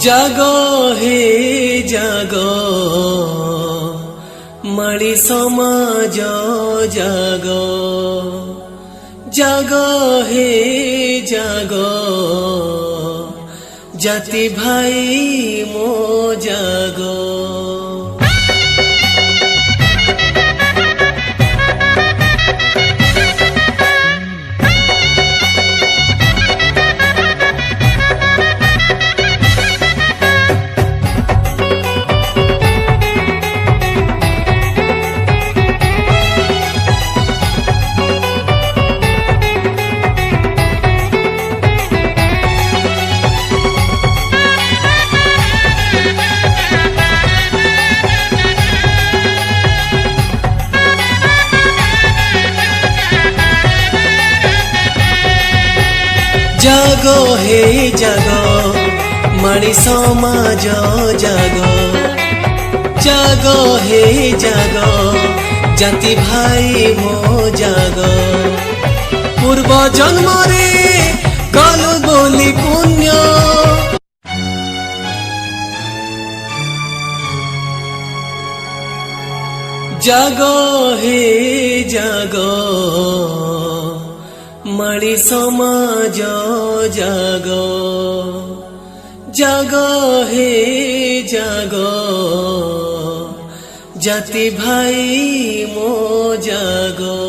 জাগো হে জাগো মাড়ি সমাজ জাগো জাগো হে জাগো জাতি ভাই মো জাগো। জাগো হে জাগো মাড়ি সমাজ জাগো জাগো হে জাগো জাতি ভাই মো জাগো। পূর্ব জন্মরে কলু বলি পুণ্য জাগো হে জাগো মাড়ি সমাজ জাগো জাগো হে জাগো জাতি ভাই মো জাগো।